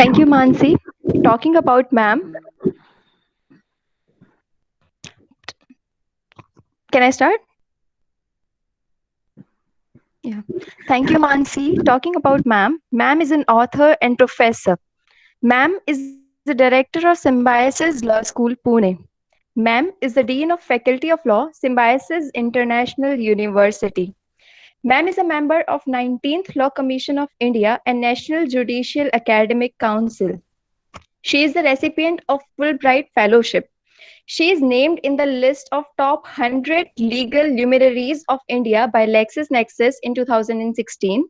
Thank you, Mansi. Talking about ma'am, can I start? Yeah. Thank you, Mansi. Talking about ma'am, ma'am is an author and professor. Ma'am is the director of Symbiosis Law School, Pune. Ma'am is the Dean of Faculty of Law, Symbiosis International University. Ma'am is a member of 19th Law Commission of India and National Judicial Academic Council. She is the recipient of Fulbright Fellowship. She is named in the list of top 100 legal luminaries of India by LexisNexis in 2016.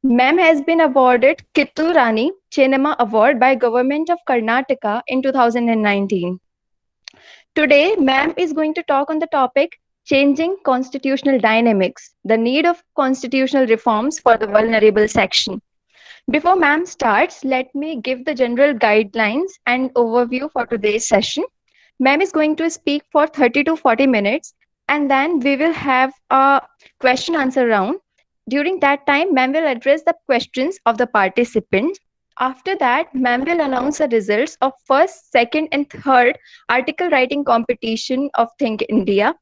Ma'am has been awarded Kittur Rani Chennamma Award by Government of Karnataka in 2019. Today, Ma'am is going to talk on the topic Changing Constitutional Dynamics, the need of constitutional reforms for the vulnerable section. Before Ma'am starts, let me give the general guidelines and overview for today's session. Ma'am is going to speak for 30 to 40 minutes and then we will have a question answer round. During that time, Ma'am will address the questions of the participants. After that, Ma'am will announce the results of first, second, and third article writing competition of Think India.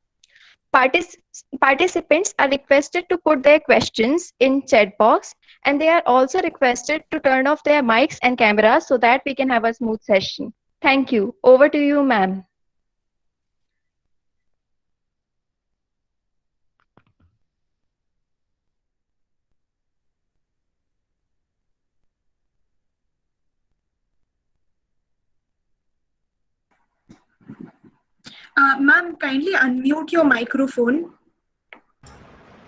Partic- Participants are requested to put their questions in chat box and they are also requested to turn off their mics and cameras so that we can have a smooth session. Thank you. Over to you, ma'am. Ma'am, kindly unmute your microphone.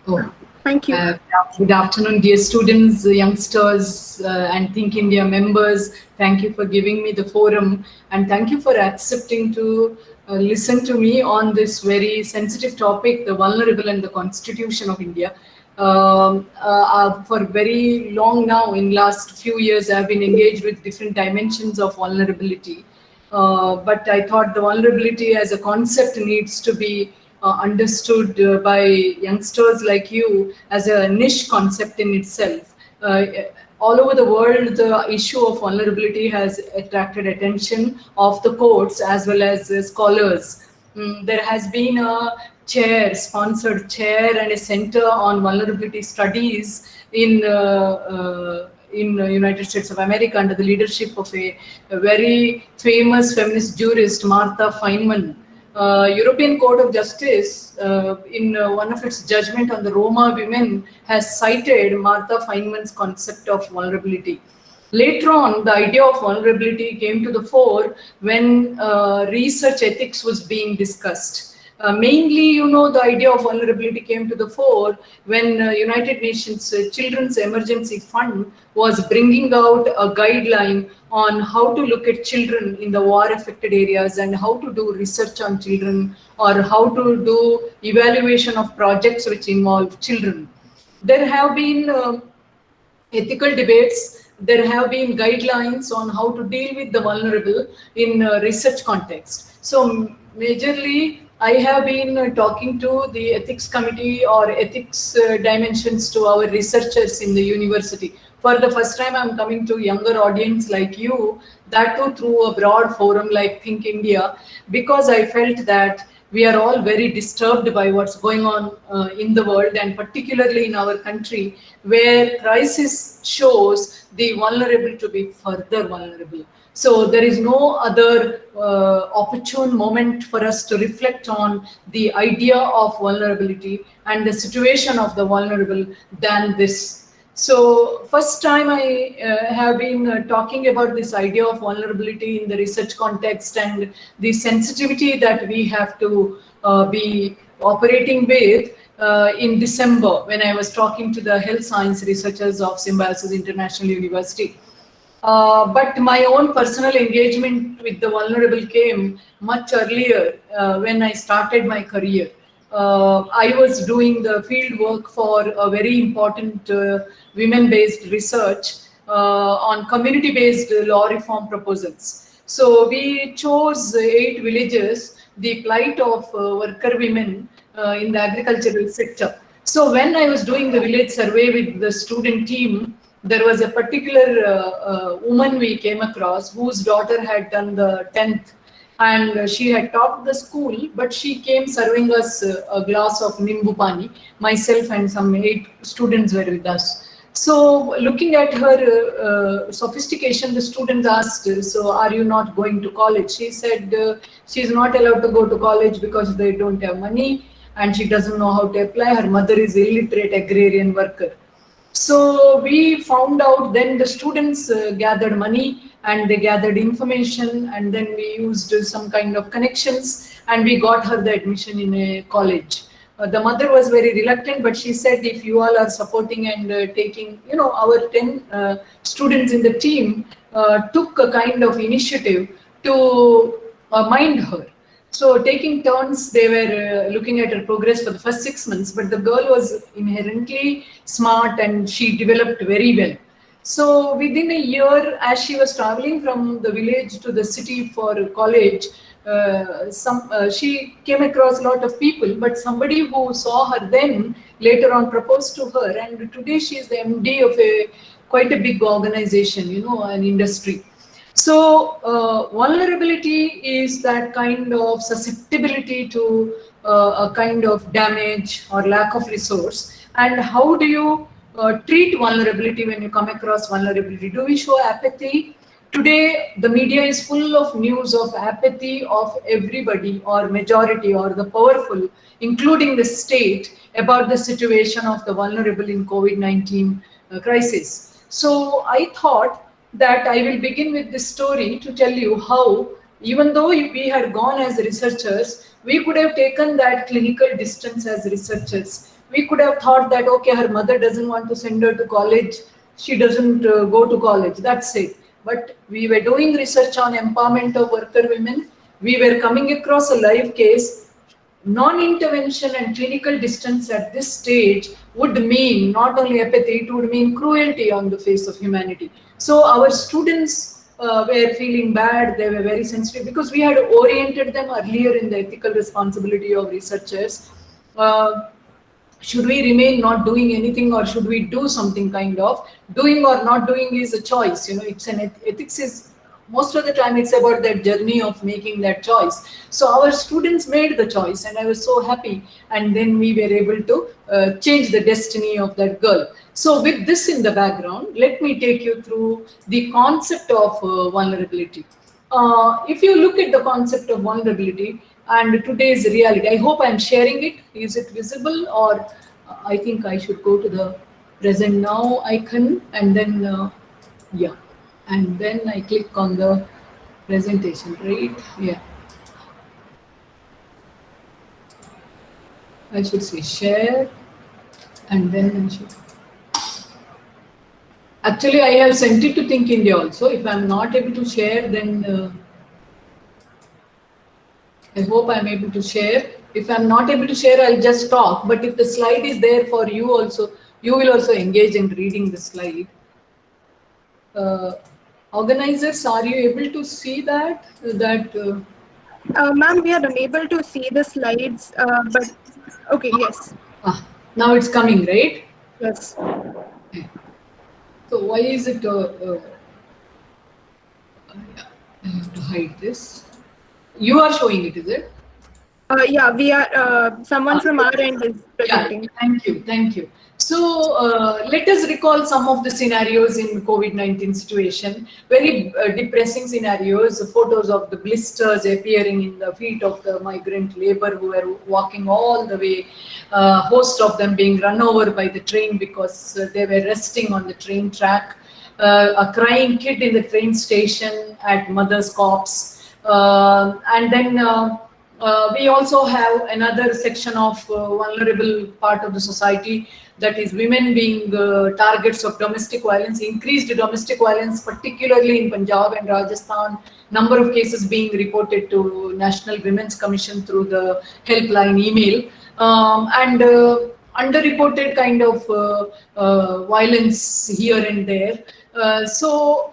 Oh, thank you. Good afternoon, dear students, youngsters, and Think India members. Thank you for giving me the forum, and thank you for accepting to listen to me on this very sensitive topic, the vulnerable and the Constitution of India. For very long now, in last few years, I've been engaged with different dimensions of vulnerability. But I thought the vulnerability as a concept needs to be understood by youngsters like you as a niche concept in itself. All over the world, the issue of vulnerability has attracted attention of the courts as well as scholars. There has been a sponsored chair and a center on vulnerability studies in United States of America under the leadership of a very famous feminist jurist, Martha Feynman. European Court of Justice, in one of its judgment on the Roma women, has cited Martha Feynman's concept of vulnerability. Later on, the idea of vulnerability came to the fore when research ethics was being discussed. Mainly, the idea of vulnerability came to the fore when United Nations Children's Emergency Fund was bringing out a guideline on how to look at children in the war-affected areas and how to do research on children or how to do evaluation of projects which involve children. There have been ethical debates. There have been guidelines on how to deal with the vulnerable in research context. So majorly, I have been talking to the ethics committee or ethics dimensions to our researchers in the university. For the first time, I'm coming to younger audience like you, that too through a broad forum like Think India, because I felt that we are all very disturbed by what's going on in the world and particularly in our country, where crisis shows the vulnerable to be further vulnerable. So there is no other opportune moment for us to reflect on the idea of vulnerability and the situation of the vulnerable than this. So first time I have been talking about this idea of vulnerability in the research context and the sensitivity that we have to be operating with in December when I was talking to the health science researchers of Symbiosis International University. But my own personal engagement with the vulnerable came much earlier when I started my career. I was doing the field work for a very important women-based research on community-based law reform proposals. So we chose 8 villages, the plight of worker women in the agricultural sector. So when I was doing the village survey with the student team, there was a particular woman we came across whose daughter had done the 10th, and she had topped the school, but she came serving us a glass of Nimbu Pani. Myself and some 8 students were with us. So looking at her sophistication, the students asked, so are you not going to college? She said she's not allowed to go to college because they don't have money and she doesn't know how to apply. Her mother is illiterate agrarian worker. So we found out, then the students gathered money and they gathered information, and then we used some kind of connections and we got her the admission in a college. The mother was very reluctant, but she said, if you all are supporting and taking, our 10 students in the team took a kind of initiative to mind her. So taking turns, they were looking at her progress for the first 6 months, but the girl was inherently smart and she developed very well. So within a year, as she was traveling from the village to the city for college, she came across a lot of people, but somebody who saw her then later on proposed to her, and today she is the MD of quite a big organization, an industry. So vulnerability is that kind of susceptibility to a kind of damage or lack of resource. And how do you treat vulnerability when you come across vulnerability? Do we show apathy? Today, the media is full of news of apathy of everybody or majority or the powerful, including the state, about the situation of the vulnerable in COVID-19 crisis. So I thought that I will begin with this story to tell you how, even though we had gone as researchers, we could have taken that clinical distance as researchers. We could have thought that, okay, her mother doesn't want to send her to college, she doesn't go to college, that's it. But we were doing research on empowerment of worker women. We were coming across a live case. Non-intervention and clinical distance at this stage would mean not only apathy, it would mean cruelty on the face of humanity. So our students were feeling bad, they were very sensitive because we had oriented them earlier in the ethical responsibility of researchers. Should we remain not doing anything, or should we do something kind of? Doing or not doing is a choice. It's an ethics is, most of the time it's about that journey of making that choice. So our students made the choice and I was so happy. And then we were able to change the destiny of that girl. So with this in the background, let me take you through the concept of vulnerability. If you look at the concept of vulnerability and today's reality, I hope I'm sharing it. Is it visible, or I think I should go to the present now icon and then, yeah. And then I click on the presentation, right? Yeah. I should say share, and then I should. Actually, I have sent it to Think India also. If I'm not able to share, then I hope I'm able to share. If I'm not able to share, I'll just talk. But if the slide is there for you also, you will also engage in reading the slide. Organizers, are you able to see that? Ma'am, we are unable to see the slides, but okay, yes. Now it's coming, right? Yes. Okay. So why is it? I have to hide this. You are showing it, is it? Yeah, we are. Someone from our end is presenting. Yeah, thank you. So let us recall some of the scenarios in COVID-19 situation. Very depressing scenarios. Photos of the blisters appearing in the feet of the migrant labor who were walking all the way. Host of them being run over by the train because they were resting on the train track. A crying kid in the train station at mother's corpse. And then we also have another section of vulnerable part of the society, that is women being targets of domestic violence, increased domestic violence, particularly in Punjab and Rajasthan, number of cases being reported to National Women's Commission through the helpline email, and underreported kind of violence here and there. So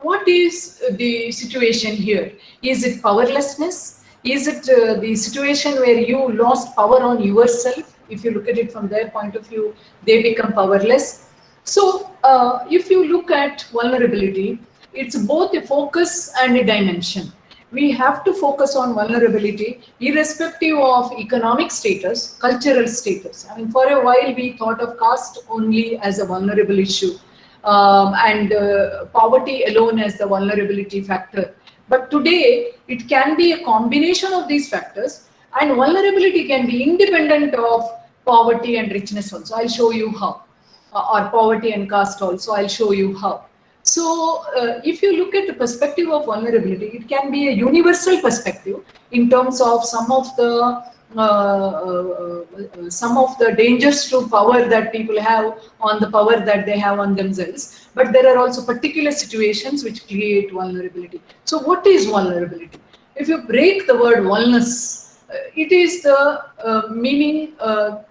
what is the situation here? Is it powerlessness? Is it the situation where you lost power on yourself? If you look at it from their point of view, they become powerless. So if you look at vulnerability, it's both a focus and a dimension. We have to focus on vulnerability irrespective of economic status, cultural status. I mean, for a while we thought of caste only as a vulnerable issue, and poverty alone as the vulnerability factor. But today, it can be a combination of these factors, and vulnerability can be independent of poverty and richness also. I'll show you how. Or poverty and caste also, I'll show you how. So if you look at the perspective of vulnerability, it can be a universal perspective in terms of some of the dangers to power that people have on the power that they have on themselves. But there are also particular situations which create vulnerability. So what is vulnerability? If you break the word wellness, it is the meaning,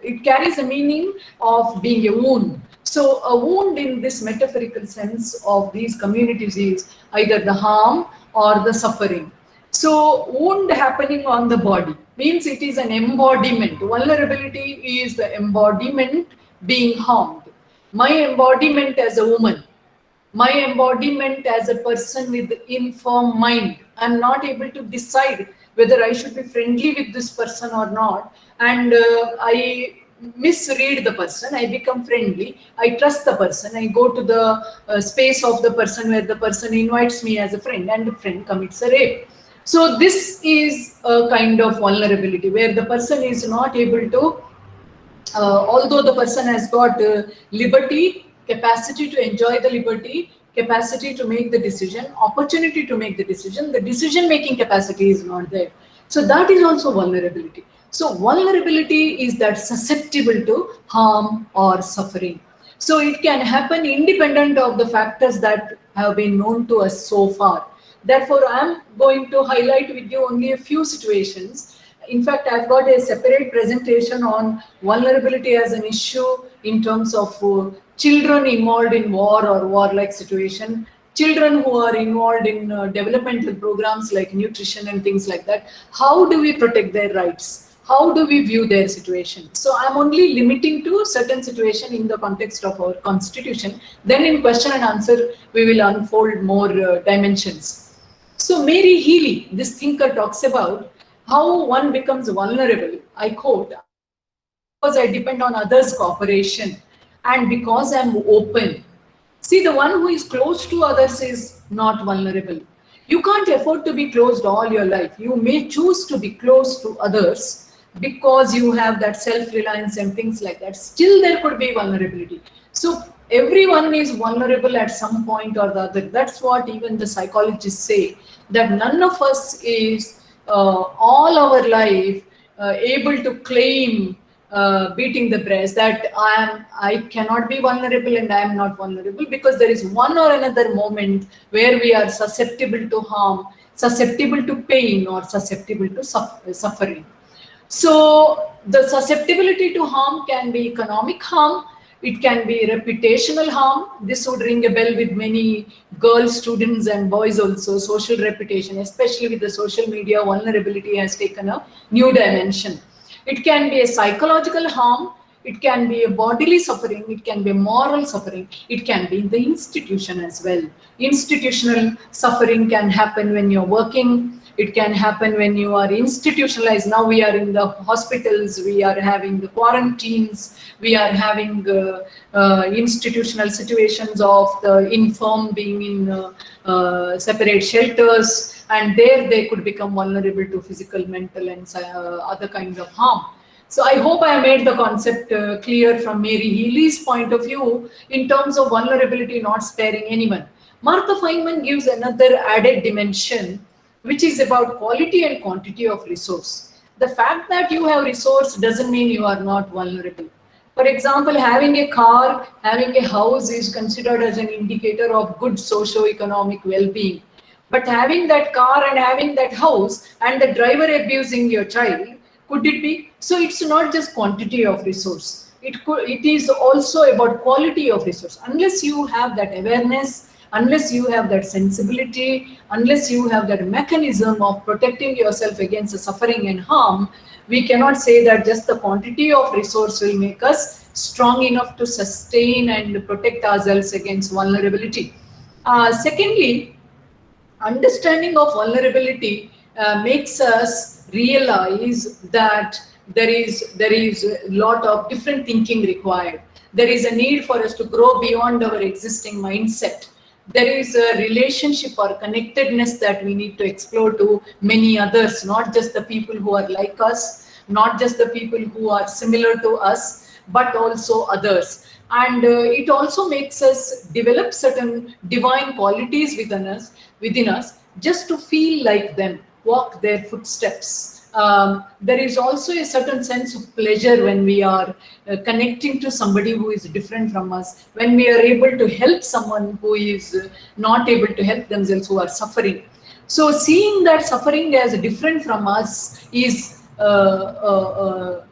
it carries a meaning of being a wound. So a wound in this metaphorical sense of these communities is either the harm or the suffering. So wound happening on the body means it is an embodiment. Vulnerability is the embodiment being harmed. My embodiment as a woman, my embodiment as a person with infirm mind. I'm not able to decide whether I should be friendly with this person or not. And I misread the person, I become friendly, I trust the person, I go to the space of the person where the person invites me as a friend, and the friend commits a rape. So this is a kind of vulnerability where the person is not able to, although the person has got liberty, capacity to enjoy the liberty, capacity to make the decision, opportunity to make the decision making capacity is not there. So that is also vulnerability. So vulnerability is that susceptible to harm or suffering. So it can happen independent of the factors that have been known to us so far. Therefore, I am going to highlight with you only a few situations. In fact, I've got a separate presentation on vulnerability as an issue in terms of children involved in war or warlike situation, children who are involved in developmental programs like nutrition and things like that. How do we protect their rights? How do we view their situation? So I'm only limiting to certain situation in the context of our constitution. Then in question and answer, we will unfold more dimensions. So Mary Healy, this thinker, talks about how one becomes vulnerable. I quote, because I depend on others' cooperation and because I'm open. See, the one who is close to others is not vulnerable. You can't afford to be closed all your life. You may choose to be close to others because you have that self-reliance and things like that. Still, there could be vulnerability. So everyone is vulnerable at some point or the other. That's what even the psychologists say, that none of us is all our life able to claim beating the breast that I cannot be vulnerable and I am not vulnerable, because there is one or another moment where we are susceptible to harm, susceptible to pain, or susceptible to suffering. So the susceptibility to harm can be economic harm, it can be reputational harm. This would ring a bell with many girl students and boys also. Social reputation, especially with the social media, vulnerability has taken a new dimension. It can be a psychological harm, it can be a bodily suffering, it can be a moral suffering, it can be in the institution as well. Institutional suffering can happen when you're working, it can happen when you are institutionalized. Now we are in the hospitals, we are having the quarantines, we are having institutional situations of the infirm being in separate shelters, and there they could become vulnerable to physical, mental, and other kinds of harm. So I hope I made the concept clear from Mary Healy's point of view in terms of vulnerability not sparing anyone. Martha Feynman gives another added dimension, which is about quality and quantity of resource. The fact that you have resource doesn't mean you are not vulnerable. For example, having a car, having a house is considered as an indicator of good socio-economic well-being. But having that car and having that house and the driver abusing your child, could it be? So it's not just quantity of resource. It is also about quality of resource. Unless you have that awareness, unless you have that sensibility, unless you have that mechanism of protecting yourself against the suffering and harm, We cannot say that just the quantity of resource will make us strong enough to sustain and protect ourselves against vulnerability. Secondly, understanding of vulnerability makes us realize that there is a lot of different thinking required. There is a need for us to grow beyond our existing mindset. There is a relationship or connectedness that we need to explore to many others, not just the people who are like us, not just the people who are similar to us, but also others. And it also makes us develop certain divine qualities within us just to feel like them, walk their footsteps. There is also a certain sense of pleasure when we are connecting to somebody who is different from us, when we are able to help someone who is not able to help themselves, who are suffering. So seeing that suffering as different from us is going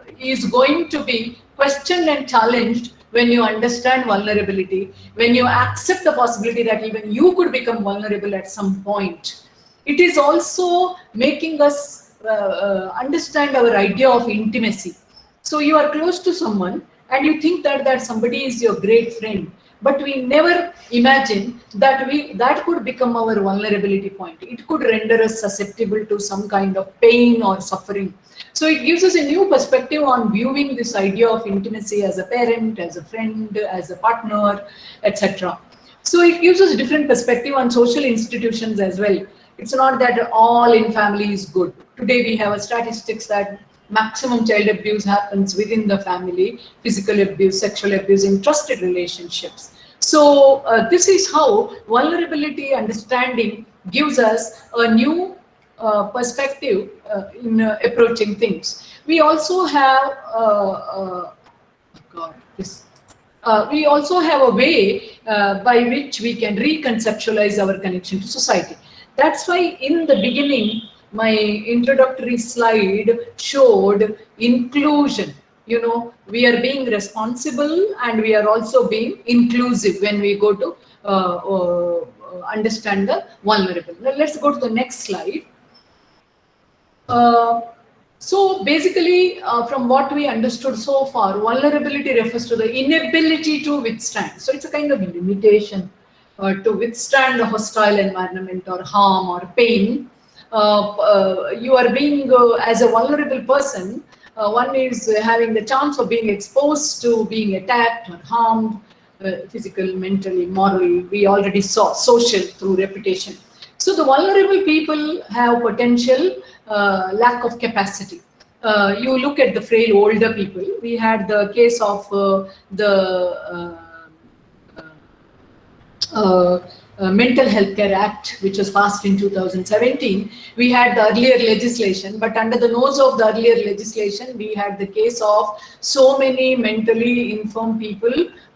to be questioned and challenged when you understand vulnerability, when you accept the possibility that even you could become vulnerable at some point. It is also making us understand our idea of intimacy. So you are close to someone and you think that somebody is your great friend, but we never imagine that could become our vulnerability point. It could render us susceptible to some kind of pain or suffering. So it gives us a new perspective on viewing this idea of intimacy as a parent, as a friend, as a partner, etc. So it gives us a different perspective on social institutions as well. It's not that all in family is good. Today we have a statistics that maximum child abuse happens within the family, physical abuse, sexual abuse in trusted relationships. So this is how vulnerability understanding gives us a new perspective in approaching things. We also have we also have a way by which we can reconceptualize our connection to society. That's why in the beginning, my introductory slide showed inclusion. You know, we are being responsible and we are also being inclusive when we go to understand the vulnerable. Now let's go to the next slide. So basically, from what we understood so far, vulnerability refers to the inability to withstand. So it's a kind of limitation to withstand a hostile environment or harm or pain. You are being, as a vulnerable person, one is having the chance of being exposed to being attacked or harmed, physical, mentally, moral. We already saw social through reputation. So the vulnerable people have potential, lack of capacity. You look at the frail older people. We had the case of the Mental Health Care Act, which was passed in 2017. We had the earlier legislation, but under the nose of the earlier legislation, we had the case of so many mentally infirm people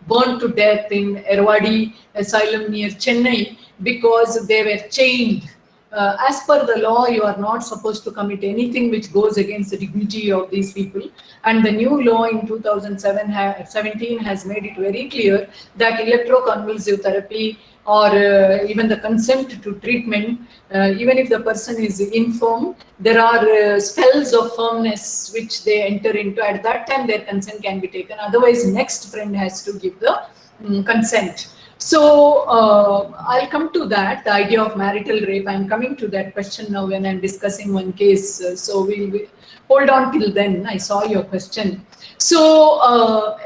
burned to death in Erwadi Asylum near Chennai because they were chained. As per the law, you are not supposed to commit anything which goes against the dignity of these people. And the new law in 2017 has made it very clear that electroconvulsive therapy or even the consent to treatment, even if the person is infirm, there are spells of firmness which they enter into. At that time, their consent can be taken. Otherwise, next friend has to give the consent. So I'll come to that, the idea of marital rape. I'm coming to that question now when I'm discussing one case. So we'll hold on till then. I saw your question. So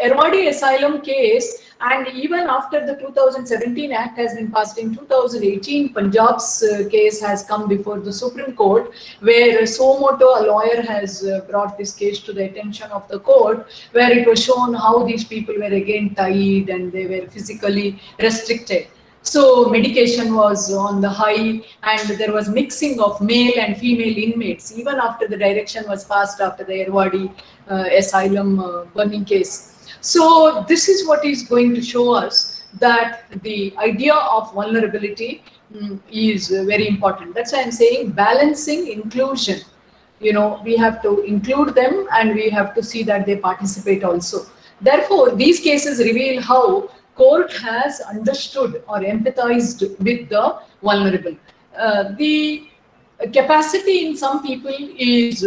Erwadi Asylum case, and even after the 2017 Act has been passed in 2018, Punjab's case has come before the Supreme Court, where Somoto, a lawyer, has brought this case to the attention of the court, where it was shown how these people were again tied and they were physically restricted. So medication was on the high and there was mixing of male and female inmates, even after the direction was passed after the Erwadi asylum burning case. So this is what is going to show us that the idea of vulnerability is very important. That's why I'm saying balancing inclusion. You know, we have to include them and we have to see that they participate also. Therefore, these cases reveal how court has understood or empathized with the vulnerable. The capacity in some people is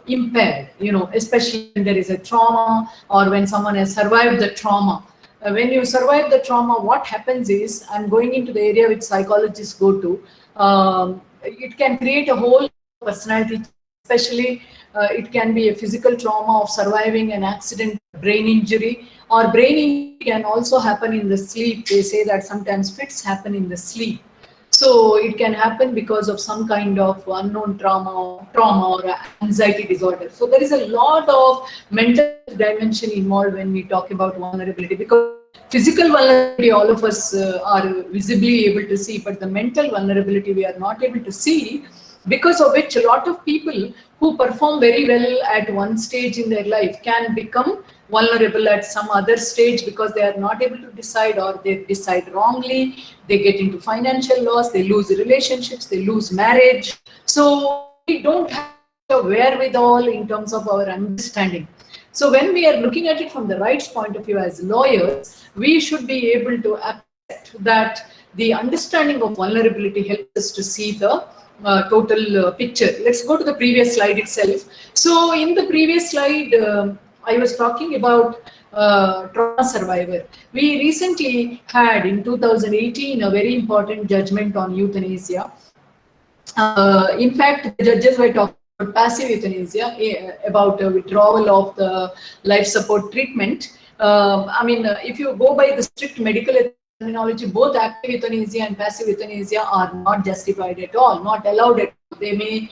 impaired, especially when there is a trauma or when someone has survived the trauma. When you survive the trauma, what happens is, I'm going into the area which psychologists go to, it can create a whole personality, especially it can be a physical trauma of surviving an accident, brain injury, or brain injury can also happen in the sleep. They say that sometimes fits happen in the sleep. So it can happen because of some kind of unknown trauma or anxiety disorder. So there is a lot of mental dimension involved when we talk about vulnerability, because physical vulnerability all of us are visibly able to see, but the mental vulnerability we are not able to see, because of which a lot of people who perform very well at one stage in their life can become vulnerable at some other stage because they are not able to decide, or they decide wrongly, they get into financial loss, they lose relationships, they lose marriage. So we don't have a wherewithal in terms of our understanding. So when we are looking at it from the rights point of view as lawyers, we should be able to accept that the understanding of vulnerability helps us to see the total picture. Let's go to the previous slide itself. So in the previous slide, I was talking about trauma survivor. We recently had in 2018 a very important judgment on euthanasia. In fact, the judges were talking about passive euthanasia, about withdrawal of the life support treatment. If you go by the strict medical terminology, both active euthanasia and passive euthanasia are not justified at all, not allowed at all. They may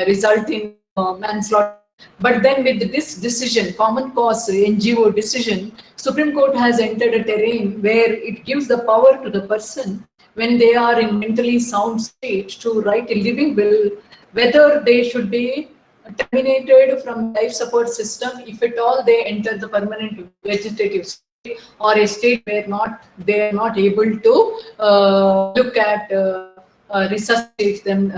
result in manslaughter. But then with this decision, common cause NGO decision, Supreme Court has entered a terrain where it gives the power to the person when they are in mentally sound state to write a living will, whether they should be terminated from life support system if at all they enter the permanent vegetative state, or a state where they are not able to look at resuscitate them,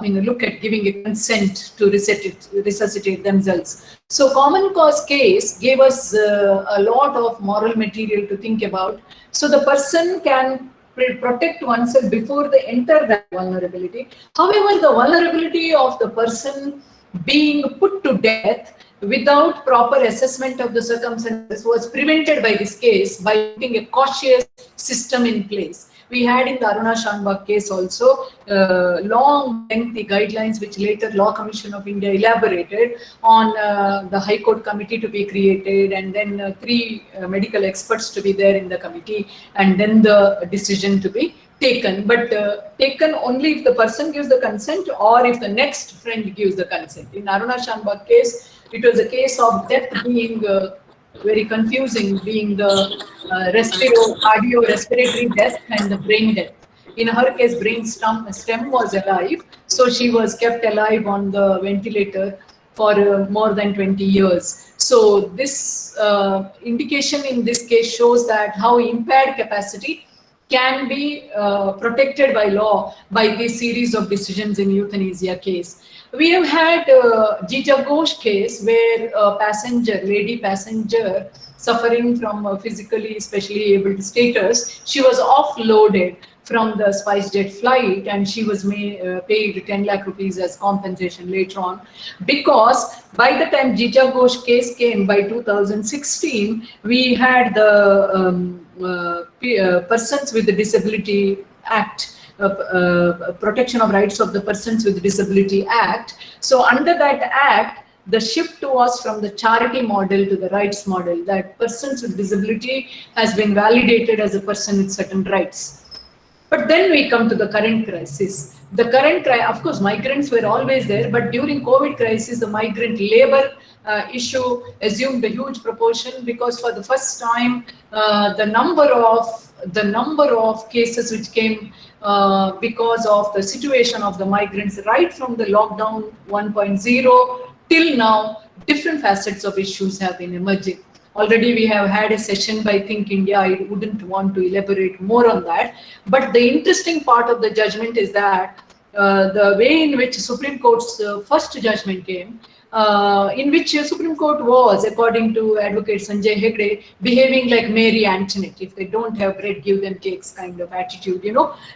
look at giving a consent to resuscitate themselves. So common cause case gave us a lot of moral material to think about. So the person can protect oneself before they enter that vulnerability. However, the vulnerability of the person being put to death without proper assessment of the circumstances was prevented by this case by putting a cautious system in place. We had in the Aruna Shanbhag case also long, lengthy guidelines which later Law Commission of India elaborated on the High Court committee to be created, and then 3 medical experts to be there in the committee, and then the decision to be taken. But taken only if the person gives the consent or if the next friend gives the consent. In Aruna Shanbhag case, it was a case of death being very confusing, being the cardiorespiratory death and the brain death. In her case, brain stem was alive, so she was kept alive on the ventilator for more than 20 years. So this indication in this case shows that how impaired capacity can be protected by law by this series of decisions in euthanasia case. We have had Jija Ghosh case where a lady passenger suffering from physically especially abled status, she was offloaded from the SpiceJet flight and she was paid 10 lakh rupees as compensation later on, because by the time Jija Ghosh case came by 2016, we had the Persons with Disability Act, Protection of Rights of the Persons with Disability Act. So under that act, the shift was from the charity model to the rights model, that persons with disability has been validated as a person with certain rights. But then we come to the current crisis. The current crisis, of course, migrants were always there, but during COVID crisis, the migrant labor issue assumed a huge proportion, because for the first time, the number of cases which came because of the situation of the migrants, right from the lockdown 1.0 till now, different facets of issues have been emerging. Already we have had a session by Think India. I wouldn't want to elaborate more on that. But the interesting part of the judgment is that the way in which Supreme Court's first judgment came, in which Supreme Court was, according to Advocate Sanjay Hegde, behaving like Mary Antoinette. If they don't have bread, give them cakes kind of attitude,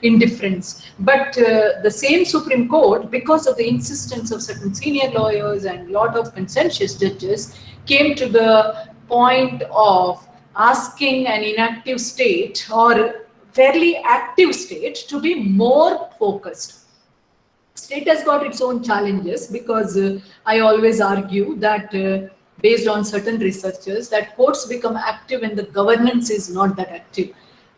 indifference. But the same Supreme Court, because of the insistence of certain senior lawyers and a lot of conscientious judges, came to the point of asking an inactive state or fairly active state to be more focused. State has got its own challenges because I always argue that based on certain researchers that courts become active when the governance is not that active.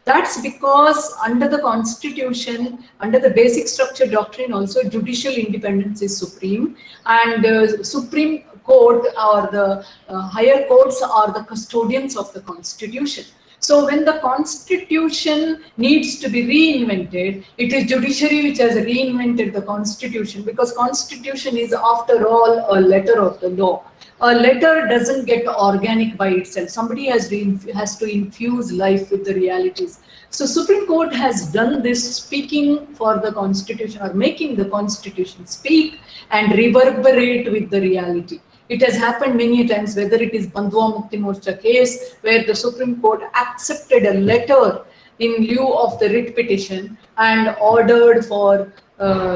That's because under the constitution, under the basic structure doctrine also, judicial independence is supreme, and Supreme Court or the higher courts are the custodians of the constitution. So when the constitution needs to be reinvented, it is judiciary which has reinvented the constitution, because constitution is after all a letter of the law. A letter doesn't get organic by itself. Somebody has to infuse life with the realities. So Supreme Court has done this, speaking for the constitution or making the constitution speak and reverberate with the reality. It has happened many times, whether it is Bandhuwa Mukti Morcha case, where the Supreme Court accepted a letter in lieu of the writ petition and ordered for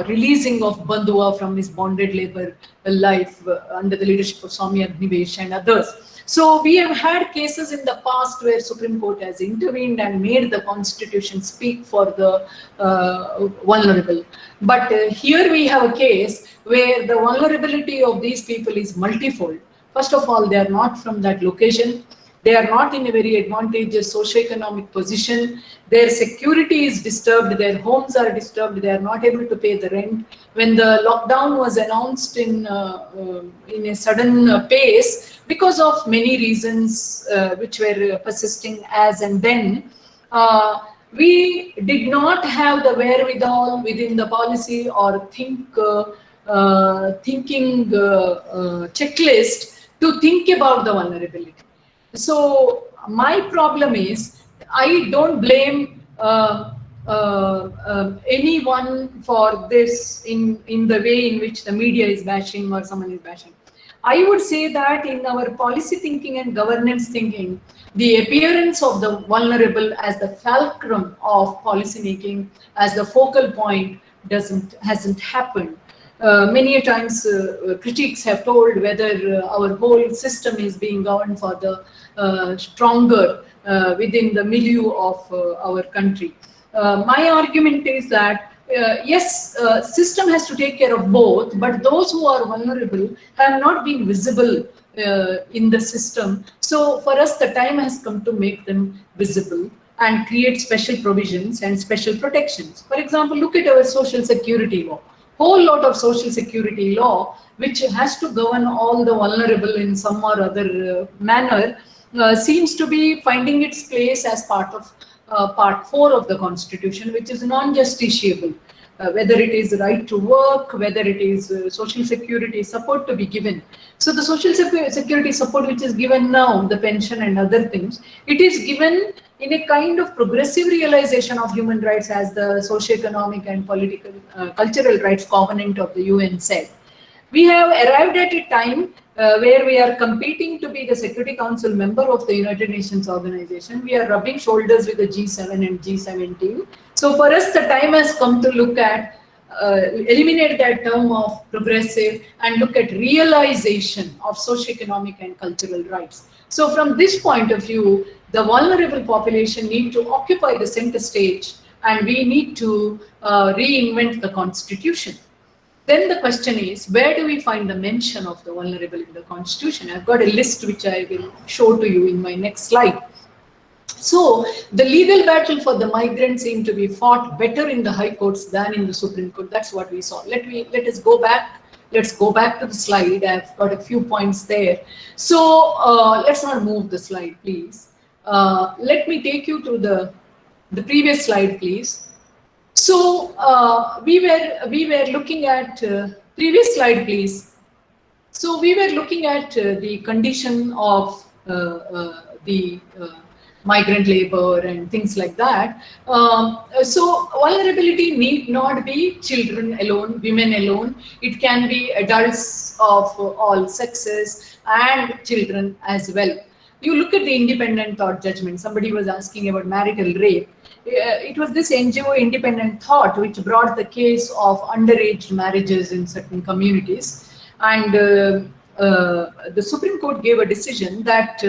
releasing of Bandhuwa from his bonded labor life under the leadership of Swami Agnivesh and others. So we have had cases in the past where Supreme Court has intervened and made the constitution speak for the vulnerable. But here we have a case where the vulnerability of these people is multifold. First of all, they are not from that location. They are not in a very advantageous socioeconomic position. Their security is disturbed. Their homes are disturbed. They are not able to pay the rent. When the lockdown was announced in a sudden pace, because of many reasons which were persisting as and then, we did not have the wherewithal within the policy or thinking checklist to think about the vulnerability. So my problem is, I don't blame anyone for this in the way in which the media is bashing or someone is bashing. I would say that in our policy thinking and governance thinking, the appearance of the vulnerable as the fulcrum of policy making, as the focal point, hasn't happened. Many times critics have told whether our whole system is being governed for the stronger within the milieu of our country. My argument is that yes, system has to take care of both, but those who are vulnerable have not been visible in the system. So for us, the time has come to make them visible and create special provisions and special protections. For example, look at our social security law. Whole lot of social security law, which has to govern all the vulnerable in some or other manner, seems to be finding its place as part of Part 4 of the Constitution, which is non-justiciable. Whether it is right to work, whether it is social security support to be given. So the social security support which is given now, the pension and other things, it is given in a kind of progressive realization of human rights, as the socio-economic and political, cultural rights covenant of the UN said. We have arrived at a time where we are competing to be the Security Council member of the United Nations organization. We are rubbing shoulders with the G7 and G17. So for us, the time has come to look at, eliminate that term of progressive and look at realization of socio-economic and cultural rights. So from this point of view, the vulnerable population need to occupy the center stage, and we need to reinvent the Constitution. Then the question is, where do we find the mention of the vulnerable in the Constitution? I've got a list which I will show to you in my next slide. So the legal battle for the migrants seemed to be fought better in the high courts than in the Supreme Court. That's what we saw. Let us go back. Let's go back to the slide. I've got a few points there. So let's not move the slide, please. Let me take you to the previous slide, please. So we were looking at previous slide, please. So we were looking at the condition of the migrant labor and things like that. So vulnerability need not be children alone, women alone. It can be adults of all sexes and children as well. You look at the independent thought judgment. Somebody was asking about marital rape. It was this NGO Independent Thought which brought the case of underage marriages in certain communities, and the Supreme Court gave a decision that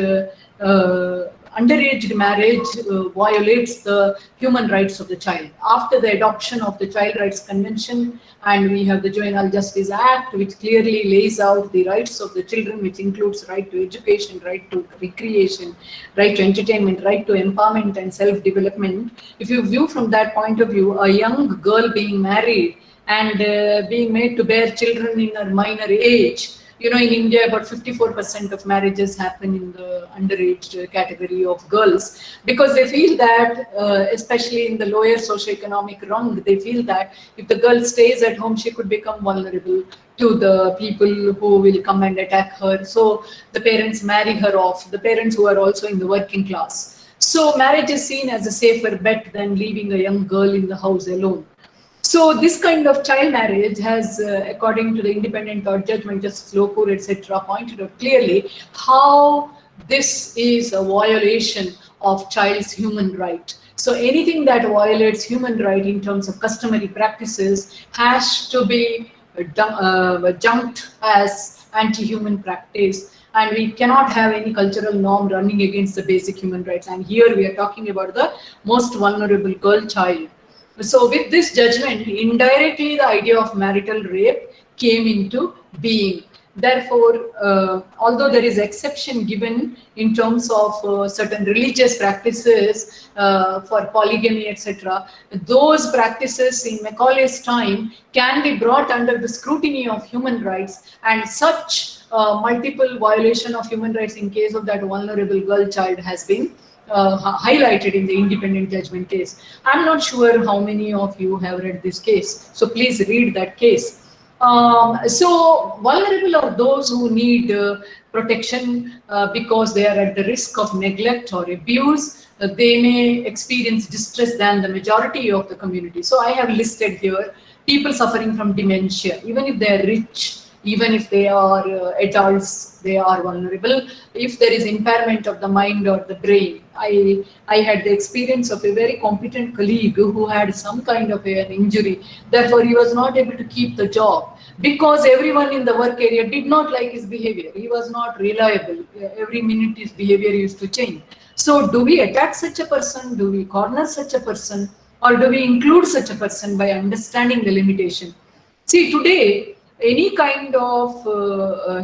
underage marriage violates the human rights of the child. After the adoption of the Child Rights Convention, and we have the Juvenile Justice Act, which clearly lays out the rights of the children, which includes right to education, right to recreation, right to entertainment, right to empowerment and self-development. If you view from that point of view, a young girl being married and being made to bear children in a minor age, in India, about 54% of marriages happen in the underage category of girls, because they feel that, especially in the lower socioeconomic rung, they feel that if the girl stays at home, she could become vulnerable to the people who will come and attack her. So the parents marry her off, the parents who are also in the working class. So marriage is seen as a safer bet than leaving a young girl in the house alone. So this kind of child marriage has, according to the independent thought judgment, just Slopur, etc., pointed out clearly how this is a violation of child's human right. So anything that violates human right in terms of customary practices has to be jumped as anti-human practice. And we cannot have any cultural norm running against the basic human rights. And here we are talking about the most vulnerable girl child. So with this judgment, indirectly the idea of marital rape came into being. Therefore, although there is exception given in terms of certain religious practices for polygamy, etc., those practices in Macaulay's time can be brought under the scrutiny of human rights, and such multiple violation of human rights in case of that vulnerable girl child has been highlighted in the independent judgment case. I'm not sure how many of you have read this case, so please read that case. So vulnerable are those who need protection because they are at the risk of neglect or abuse. They may experience distress than the majority of the community. So I have listed here people suffering from dementia, even if they are rich, even if they are adults, they are vulnerable. If there is impairment of the mind or the brain, I had the experience of a very competent colleague who had some kind of an injury. Therefore, he was not able to keep the job because everyone in the work area did not like his behavior. He was not reliable. Every minute his behavior used to change. So do we attack such a person? Do we corner such a person? Or do we include such a person by understanding the limitation? See, today, any kind of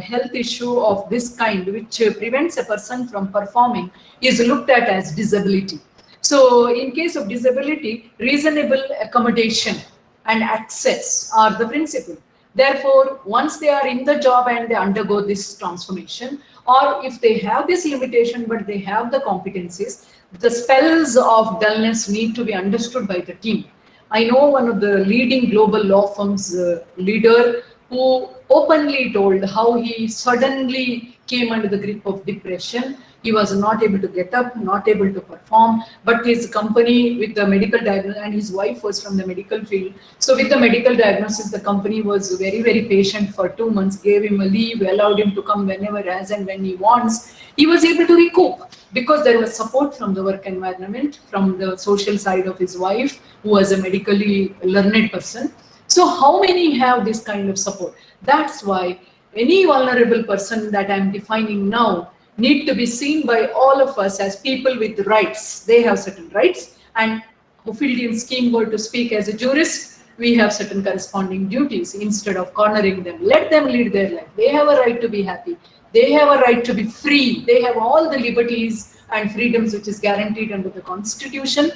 health issue of this kind which prevents a person from performing is looked at as disability. So in case of disability, reasonable accommodation and access are the principle. Therefore, once they are in the job and they undergo this transformation, or if they have this limitation but they have the competencies, the spells of dullness need to be understood by the team. I know one of the leading global law firms leader who openly told how he suddenly came under the grip of depression. He was not able to get up, not able to perform, but his company with the medical diagnosis, and his wife was from the medical field. So with the medical diagnosis, the company was very, very patient for 2 months, gave him a leave, allowed him to come whenever, as and when he wants. He was able to recoup because there was support from the work environment, from the social side of his wife, who was a medically learned person. So how many have this kind of support? That's why any vulnerable person that I'm defining now need to be seen by all of us as people with rights. They have certain rights, and Hofieldian scheme were to speak as a jurist, we have certain corresponding duties instead of cornering them. Let them lead their life. They have a right to be happy. They have a right to be free. They have all the liberties and freedoms which is guaranteed under the Constitution.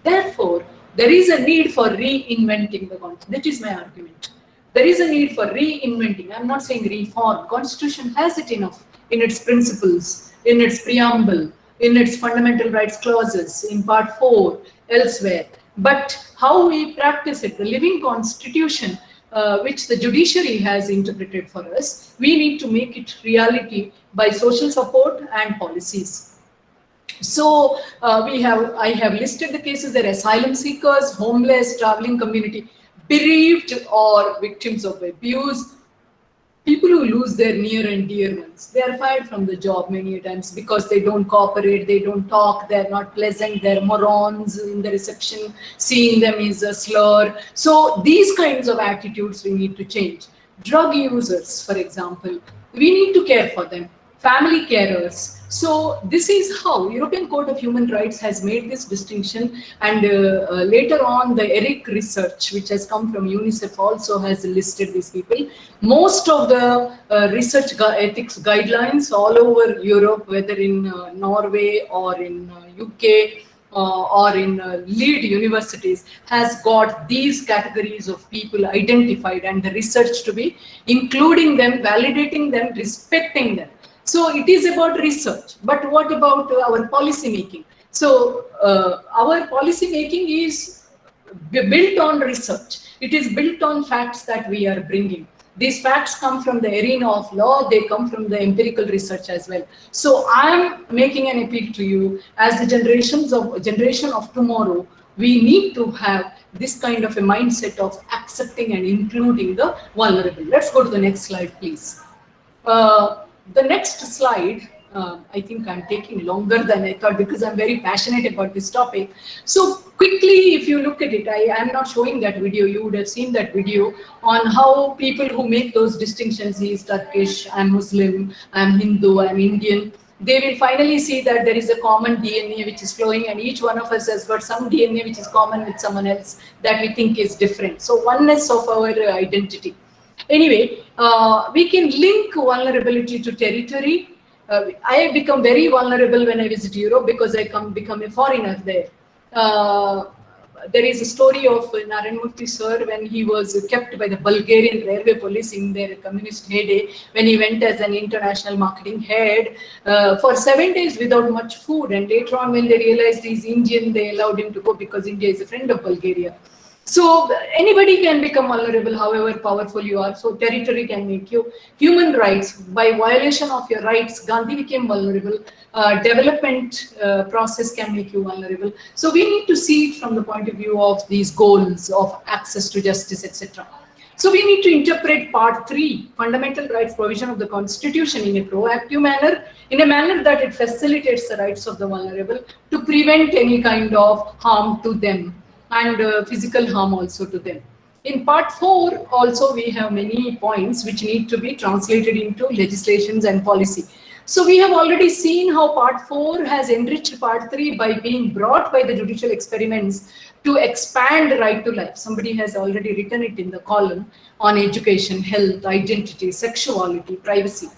Therefore, there is a need for reinventing the Constitution. That is my argument. There is a need for reinventing. I'm not saying reform. Constitution has it enough in its principles, in its preamble, in its fundamental rights clauses, in part 4, elsewhere. But how we practice it, the living Constitution, which the judiciary has interpreted for us, we need to make it reality by social support and policies. So I have listed the cases. There are asylum seekers, homeless, traveling community, bereaved or victims of abuse, people who lose their near and dear ones. They are fired from the job many times because they don't cooperate, they don't talk, they're not pleasant, they're morons in the reception, seeing them is a slur. So these kinds of attitudes we need to change. Drug users, for example, we need to care for them. Family carers. So this is how European Court of Human Rights has made this distinction, and later on the ERIC research, which has come from UNICEF, also has listed these people. Most of the research ethics guidelines all over Europe, whether in Norway or in UK, or in lead universities, has got these categories of people identified, and the research to be including them, validating them, respecting them. So it is about research, but what about our policy making? So our policy making is built on research. It is built on facts that we are bringing. These facts come from the arena of law, they come from the empirical research as well. So I am making an appeal to you, as the generation of tomorrow, we need to have this kind of a mindset of accepting and including the vulnerable. Let's go to the next slide, please. The next slide, I think I'm taking longer than I thought because I'm very passionate about this topic. So quickly, if you look at it, I am not showing that video. You would have seen that video on how people who make those distinctions, he is Turkish, I'm Muslim, I'm Hindu, I'm Indian, they will finally see that there is a common DNA which is flowing, and each one of us has got some DNA which is common with someone else that we think is different. So oneness of our identity. Anyway, we can link vulnerability to territory. I have become very vulnerable when I visit Europe because I become a foreigner there. There is a story of Narayan sir when he was kept by the Bulgarian railway police in their communist heyday, when he went as an international marketing head for 7 days without much food, and later on when they realized he's Indian, they allowed him to go because India is a friend of Bulgaria. So anybody can become vulnerable, however powerful you are. So territory can make you. Human rights, by violation of your rights, Gandhi became vulnerable. Development process can make you vulnerable. So we need to see it from the point of view of these goals of access to justice, etc. So we need to interpret part 3, fundamental rights provision of the Constitution, in a proactive manner, in a manner that it facilitates the rights of the vulnerable to prevent any kind of harm to them, and physical harm also to them. In part 4 also we have many points which need to be translated into legislations and policy. So we have already seen how part 4 has enriched part 3 by being brought by the judicial experiments to expand the right to life. Somebody has already written it in the column on education, health, identity, sexuality, privacy.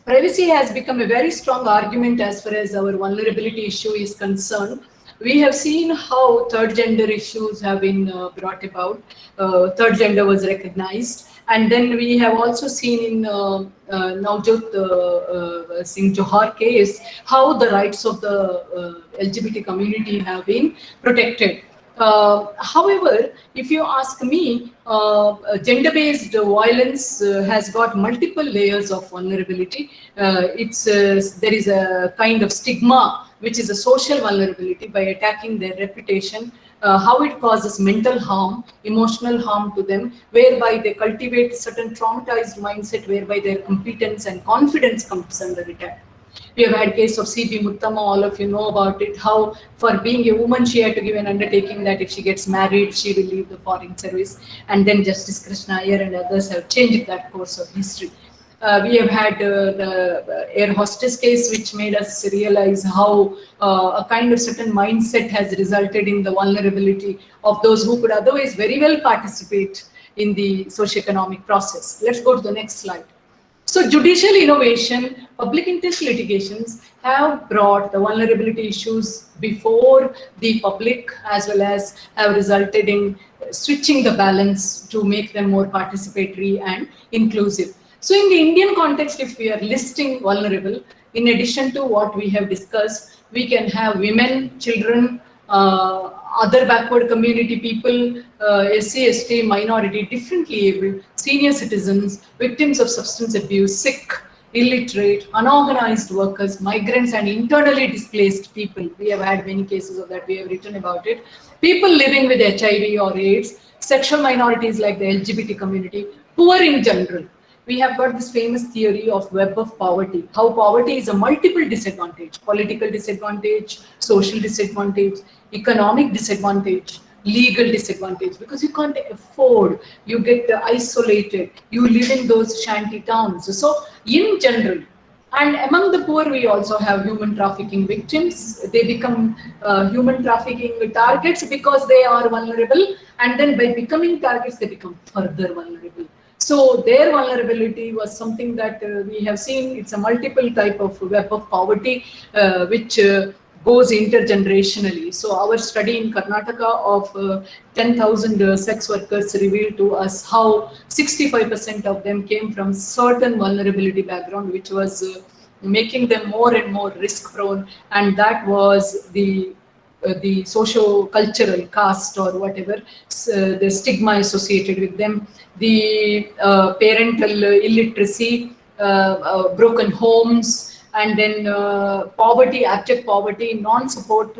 Privacy has become a very strong argument as far as our vulnerability issue is concerned. We have seen how third gender issues have been brought about. Third gender was recognized. And then we have also seen in Navjot Singh Johar case how the rights of the LGBT community have been protected. However, if you ask me, gender-based violence has got multiple layers of vulnerability. There is a kind of stigma, which is a social vulnerability by attacking their reputation, how it causes mental harm, emotional harm to them, whereby they cultivate certain traumatized mindset, whereby their competence and confidence comes under attack. We have had case of C.B. Muttama, all of you know about it, how for being a woman she had to give an undertaking that if she gets married, she will leave the foreign service. And then Justice Krishna Iyer and others have changed that course of history. We have had the air hostess case, which made us realize how a kind of certain mindset has resulted in the vulnerability of those who could otherwise very well participate in the socio-economic process. Let's go to the next slide. So judicial innovation, public interest litigations have brought the vulnerability issues before the public, as well as have resulted in switching the balance to make them more participatory and inclusive. So in the Indian context, if we are listing vulnerable, in addition to what we have discussed, we can have women, children, other backward community people, SC, ST, minority, differently able, senior citizens, victims of substance abuse, sick, illiterate, unorganized workers, migrants, and internally displaced people. We have had many cases of that. We have written about it. People living with HIV or AIDS, sexual minorities like the LGBT community, poor in general. We have got this famous theory of web of poverty, how poverty is a multiple disadvantage: political disadvantage, social disadvantage, economic disadvantage, legal disadvantage, because you can't afford, you get isolated, you live in those shanty towns. So in general, and among the poor, we also have human trafficking victims. They become human trafficking targets because they are vulnerable, and then by becoming targets, they become further vulnerable. So their vulnerability was something that we have seen. It's a multiple type of web of poverty, which goes intergenerationally. So our study in Karnataka of 10,000 sex workers revealed to us how 65% of them came from certain vulnerability background, which was making them more and more risk prone, and that was the socio-cultural caste or whatever, the stigma associated with them, the parental illiteracy, broken homes, and then poverty, abject poverty, non-support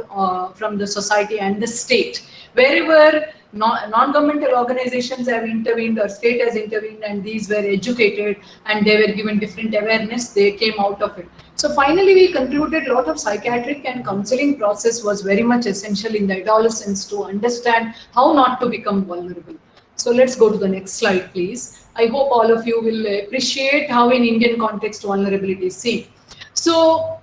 from the society and the state. Wherever non-governmental organizations have intervened or state has intervened and these were educated and they were given different awareness, they came out of it. So finally, we concluded a lot of psychiatric and counseling process was very much essential in the adolescence to understand how not to become vulnerable. So let's go to the next slide, please. I hope all of you will appreciate how in Indian context vulnerability is seen. So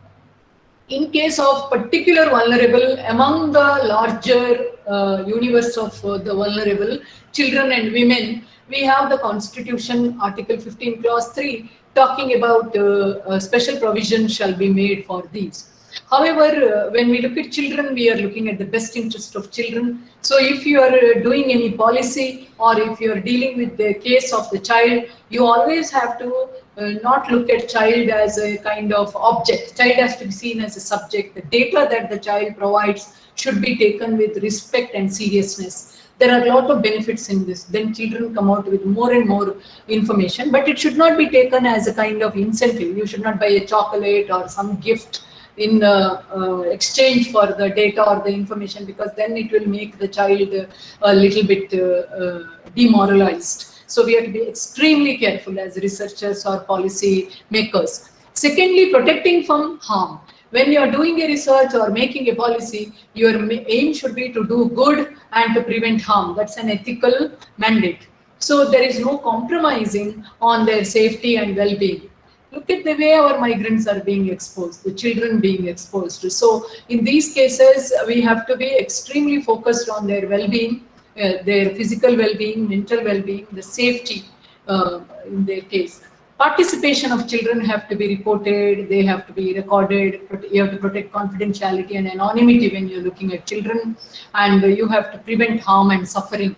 in case of particular vulnerable, among the larger universe of the vulnerable, children and women, we have the Constitution, Article 15, Clause 3, talking about special provision shall be made for these. However, when we look at children, we are looking at the best interest of children. So if you are doing any policy or if you are dealing with the case of the child, you always have to not look at child as a kind of object. Child has to be seen as a subject. The data that the child provides should be taken with respect and seriousness. There are a lot of benefits in this. Then children come out with more and more information, but it should not be taken as a kind of incentive. You should not buy a chocolate or some gift in exchange for the data or the information, because then it will make the child a little bit demoralized. So we have to be extremely careful as researchers or policy makers. Secondly, protecting from harm. When you are doing a research or making a policy, your aim should be to do good and to prevent harm. That's an ethical mandate. So there is no compromising on their safety and well-being. Look at the way our migrants are being exposed, the children being exposed. So in these cases, we have to be extremely focused on their well-being, their physical well-being, mental well-being, the safety in their case. Participation of children have to be reported, they have to be recorded, you have to protect confidentiality and anonymity when you're looking at children, and you have to prevent harm and suffering.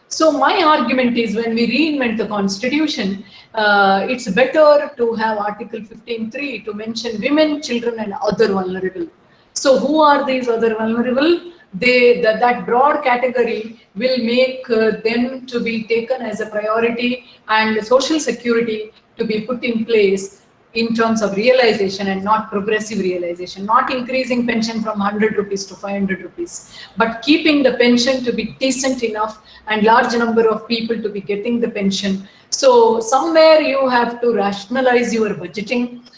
So my argument is, when we reinvent the Constitution, it's better to have Article 15.3 to mention women, children, and other vulnerable. So who are these other vulnerable? That broad category will make them to be taken as a priority, and social security to be put in place in terms of realization and not progressive realization, not increasing pension from 100 rupees to 500 rupees, but keeping the pension to be decent enough and large number of people to be getting the pension. So somewhere you have to rationalize your budgeting.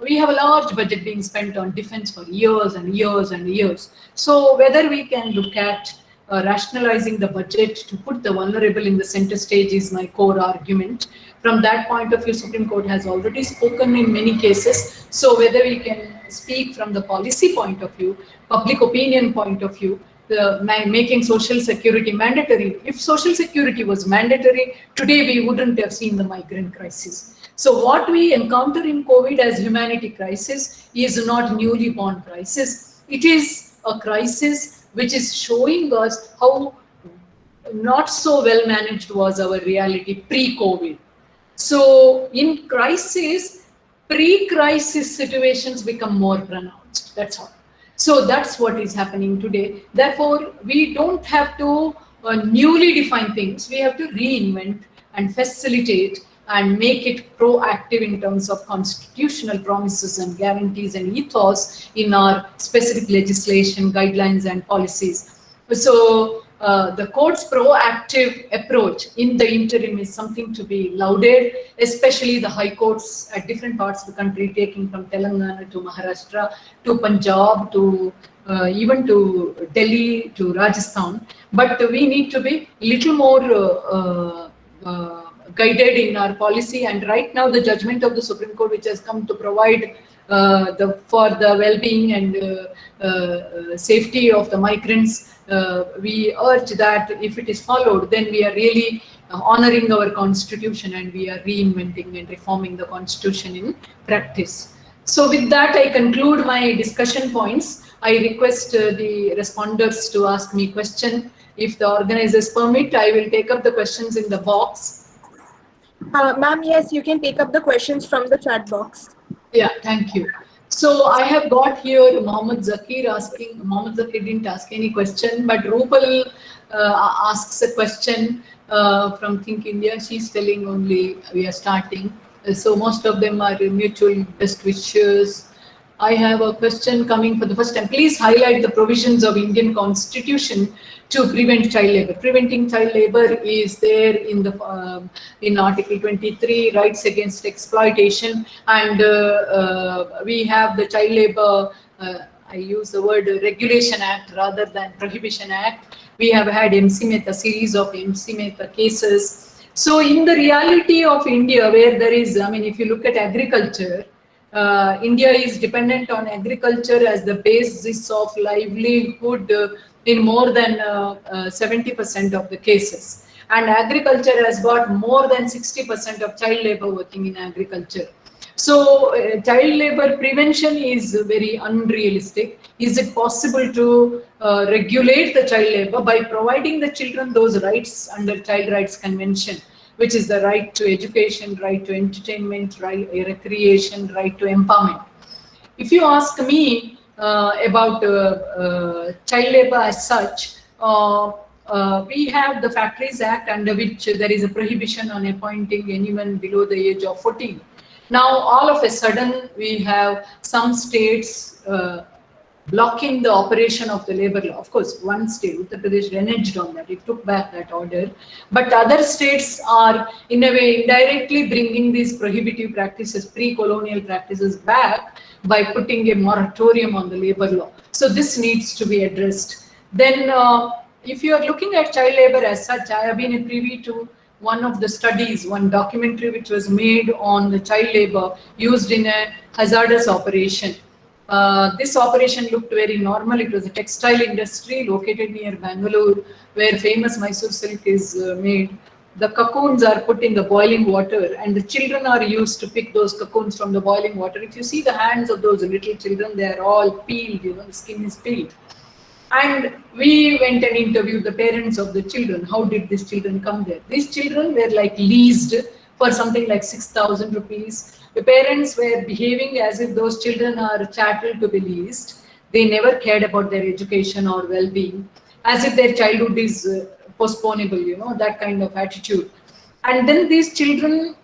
We have a large budget being spent on defense for years and years and years. So whether we can look at rationalizing the budget to put the vulnerable in the center stage is my core argument. From that point of view, Supreme Court has already spoken in many cases. So whether we can speak from the policy point of view, public opinion point of view, making social security mandatory. If social security was mandatory, today we wouldn't have seen the migrant crisis. So what we encounter in COVID as humanity crisis is not newly born crisis. It is a crisis which is showing us how not so well managed was our reality pre-COVID. So in crisis, pre-crisis situations become more pronounced. That's all. So that's what is happening today. Therefore, we don't have to newly define things. We have to reinvent and facilitate and make it proactive in terms of constitutional promises and guarantees and ethos in our specific legislation, guidelines, and policies. So the court's proactive approach in the interim is something to be lauded, especially the high courts at different parts of the country, taking from Telangana to Maharashtra to Punjab to even to Delhi to Rajasthan. But we need to be little more guided in our policy. And right now, the judgment of the Supreme Court, which has come to provide for the well-being and safety of the migrants, we urge that if it is followed, then we are really honoring our constitution and we are reinventing and reforming the constitution in practice. So with that, I conclude my discussion points. I request the responders to ask me question. If the organizers permit, I will take up the questions in the box. Ma'am, yes, you can take up the questions from the chat box. Yeah, thank you. So I have got here Mohammed Zakir asking. Mohammed Zakir didn't ask any question, but Rupal asks a question from Think India. She's telling only we are starting. So most of them are mutual best wishes. I have a question coming for the first time. Please highlight the provisions of Indian Constitution to prevent child labor. Preventing child labor is there in the in Article 23, rights against exploitation, and we have the Child Labor. I use the word Regulation Act rather than Prohibition Act. We have had MC Mehta, series of MC Mehta cases. So in the reality of India, where there is, I mean, if you look at agriculture, India is dependent on agriculture as the basis of livelihood in more than 70% of the cases. And agriculture has got more than 60% of child labor working in agriculture. So child labor prevention is very unrealistic. Is it possible to regulate the child labor by providing the children those rights under Child Rights Convention, which is the right to education, right to entertainment, right recreation, right to empowerment? If you ask me about child labor as such, we have the Factories Act, under which there is a prohibition on appointing anyone below the age of 14. Now, all of a sudden, we have some states blocking the operation of the labor law. Of course, one state, Uttar Pradesh, reneged on that. It took back that order. But other states are, in a way, indirectly bringing these prohibitive practices, pre-colonial practices back by putting a moratorium on the labor law. So this needs to be addressed. Then, if you are looking at child labor as such, I have been privy to one of the studies, one documentary which was made on the child labor used in a hazardous operation. This operation looked very normal. It was a textile industry located near Bangalore, where famous Mysore silk is made. The cocoons are put in the boiling water, and the children are used to pick those cocoons from the boiling water. If you see the hands of those little children, they are all peeled, you know, the skin is peeled. And we went and interviewed the parents of the children. How did these children come there? These children were like leased for something like 6,000 rupees. The parents were behaving as if those children are chattel to be leased. They never cared about their education or well-being, as if their childhood is postponable, you know, that kind of attitude. And then these children,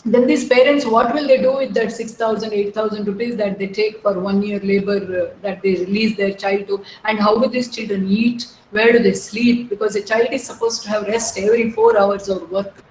then these parents, what will they do with that 6,000, 8,000 rupees that they take for 1 year labor that they release their child to? And how do these children eat? Where do they sleep? Because a child is supposed to have rest every 4 hours of work.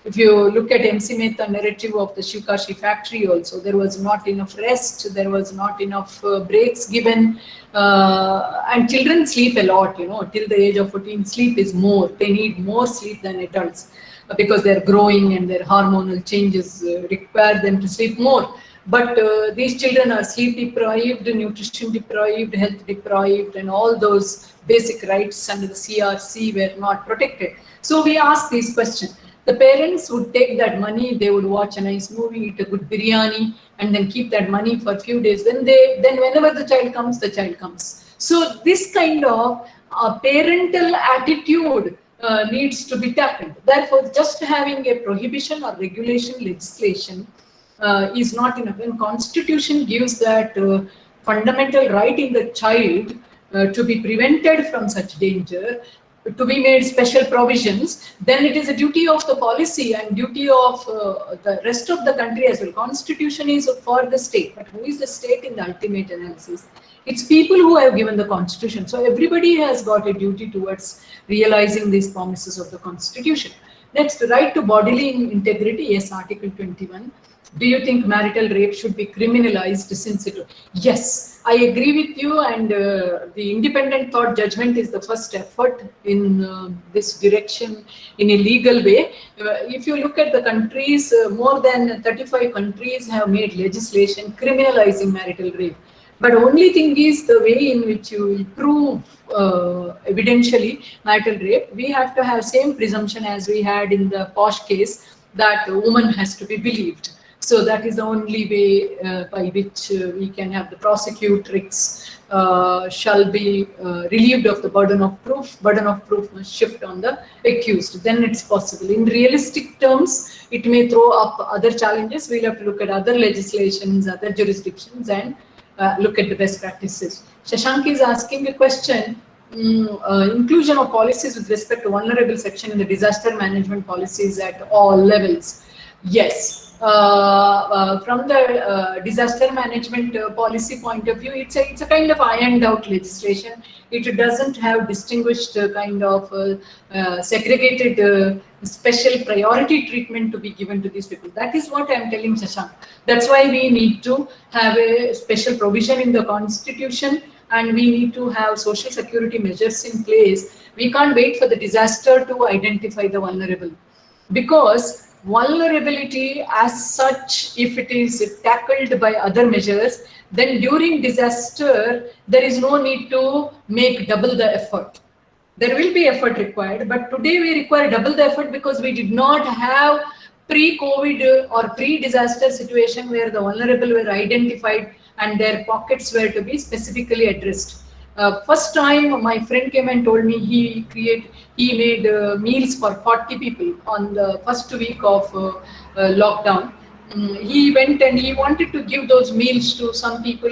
If you look at MC Mehta narrative of the Shivkashi factory also, there was not enough rest, there was not enough breaks given, and children sleep a lot, you know, till the age of 14, sleep is more. They need more sleep than adults, because they're growing and their hormonal changes require them to sleep more. But these children are sleep deprived, nutrition deprived, health deprived, and all those basic rights under the CRC were not protected. So we ask these questions. The parents would take that money, they would watch a nice movie, eat a good biryani, and then keep that money for a few days. Then whenever the child comes, the child comes. So this kind of parental attitude needs to be tackled. Therefore, just having a prohibition or regulation legislation is not enough. And Constitution gives that fundamental right in the child to be prevented from such danger. to be made special provisions, then it is a duty of the policy and duty of the rest of the country as well. Constitution is for the state, but who is the state in the ultimate analysis? It's people who have given the constitution. So everybody has got a duty towards realizing these promises of the constitution. Next, right to bodily integrity. Yes, Article 21. Do you think marital rape should be criminalized since it? Yes, I agree with you, and the independent thought judgment is the first effort in this direction in a legal way. If you look at the countries, more than 35 countries have made legislation criminalizing marital rape. But only thing is the way in which you will prove evidentially marital rape. We have to have same presumption as we had in the Posh case, that a woman has to be believed. So that is the only way by which we can have the prosecutrix shall be relieved of the burden of proof. Burden of proof must shift on the accused. Then it's possible. In realistic terms, it may throw up other challenges. We'll have to look at other legislations, other jurisdictions, and look at the best practices. Shashank is asking a question. Inclusion of policies with respect to vulnerable section in the disaster management policies at all levels. Yes. From the disaster management policy point of view, it's a kind of ironed out legislation. It doesn't have distinguished kind of segregated special priority treatment to be given to these people. That is what I'm telling Shashank. That's why we need to have a special provision in the constitution, and we need to have social security measures in place. We can't wait for the disaster to identify the vulnerable, because vulnerability as such, if it is tackled by other measures, then during disaster, there is no need to make double the effort. There will be effort required, but today we require double the effort because we did not have pre-COVID or pre-disaster situation where the vulnerable were identified and their pockets were to be specifically addressed. First time my friend came and told me he made meals for 40 people on the first week of lockdown. He went and he wanted to give those meals to some people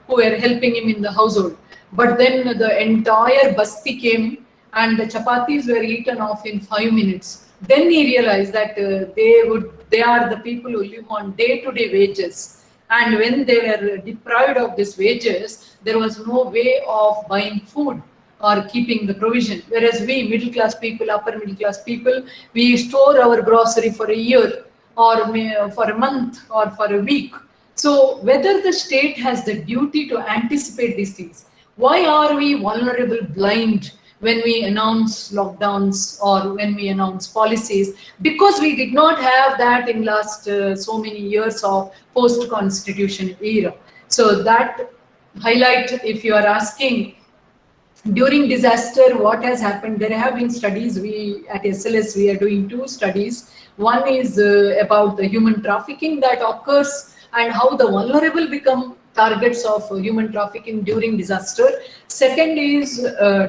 who were helping him in the household. But then the entire basti came and the chapatis were eaten off in 5 minutes. Then he realized that they are the people who live on day-to-day wages. And when they were deprived of these wages, there was no way of buying food or keeping the provision. Whereas we middle-class people, upper middle-class people, we store our grocery for a year or for a month or for a week. So whether the state has the duty to anticipate these things, why are we vulnerable, blind when we announce lockdowns or when we announce policies? Because we did not have that in last so many years of post-constitution era. So that highlight, if you are asking, during disaster, what has happened? There have been studies. We at SLS, we are doing 2 studies. One is about the human trafficking that occurs and how the vulnerable become targets of human trafficking during disaster. Second is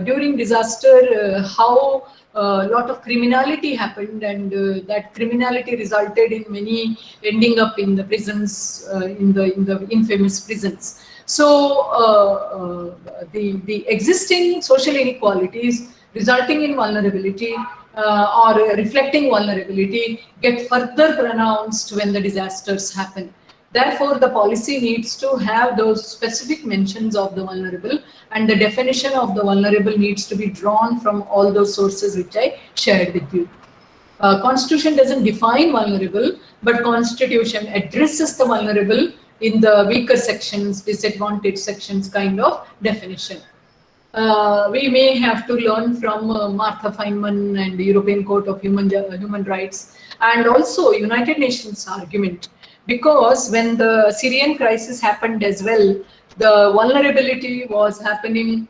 during disaster, how a lot of criminality happened, and that criminality resulted in many ending up in the prisons, in the infamous prisons. So the existing social inequalities resulting in vulnerability or reflecting vulnerability get further pronounced when the disasters happen. Therefore, the policy needs to have those specific mentions of the vulnerable, and the definition of the vulnerable needs to be drawn from all those sources which I shared with you. Constitution doesn't define vulnerable, but Constitution addresses the vulnerable in the weaker sections, disadvantaged sections kind of definition. We may have to learn from Martha Feynman and the European Court of Human Rights, and also United Nations argument. Because when the Syrian crisis happened as well, the vulnerability was happening,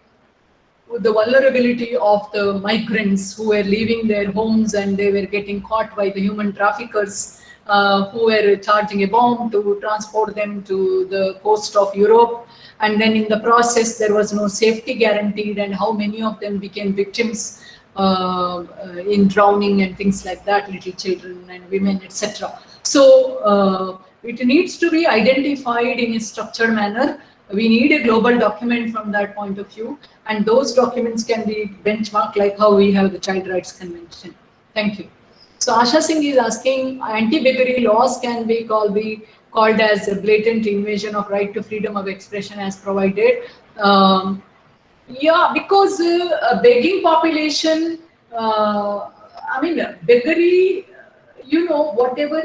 the vulnerability of the migrants who were leaving their homes and they were getting caught by the human traffickers who were charging a bomb to transport them to the coast of Europe. And then in the process, there was no safety guaranteed, and how many of them became victims in drowning and things like that, little children and women, etc. So it needs to be identified in a structured manner We need a global document from that point of view, and those documents can be benchmarked like how we have the Child Rights Convention. Thank you. So Asha Singh is asking, anti-beggary laws can be called as a blatant invasion of right to freedom of expression as provided. Yeah, because a begging population, I mean, beggary, whatever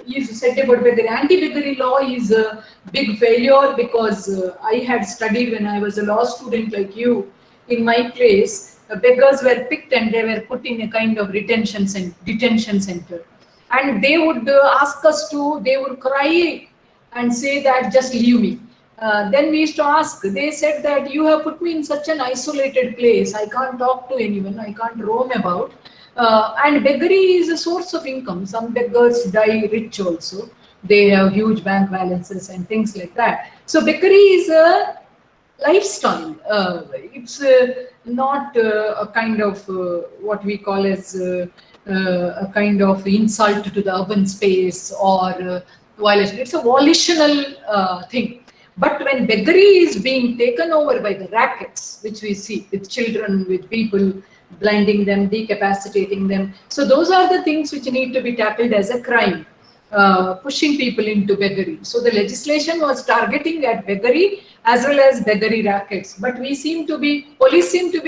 is said about beggary, anti-beggary law is a big failure because I had studied when I was a law student like you. In my place, beggars were picked and they were put in a kind of detention center. And they would ask us to, they would cry and say that just leave me. Then we used to ask, they said that you have put me in such an isolated place, I can't talk to anyone, I can't roam about. And beggary is a source of income. Some beggars die rich also. They have huge bank balances and things like that. So beggary is a lifestyle. It's not a kind of what we call as a kind of insult to the urban space or violation. It's a volitional thing. But when beggary is being taken over by the rackets, which we see with children, with people, blinding them, decapacitating them. So those are the things which need to be tackled as a crime, pushing people into beggary. So the legislation was targeting at beggary as well as beggary rackets. But police seem to be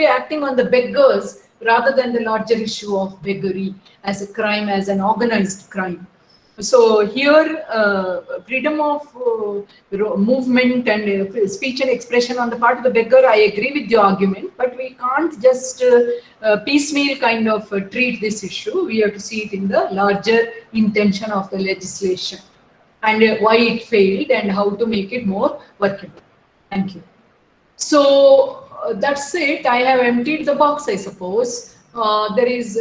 acting on the beggars rather than the larger issue of beggary as a crime, as an organized crime. So here, freedom of movement and speech and expression on the part of the beggar, I agree with the argument, but we can't just piecemeal kind of treat this issue. We have to see it in the larger intention of the legislation and why it failed and how to make it more workable. Thank you. So that's it. I have emptied the box, I suppose. There is,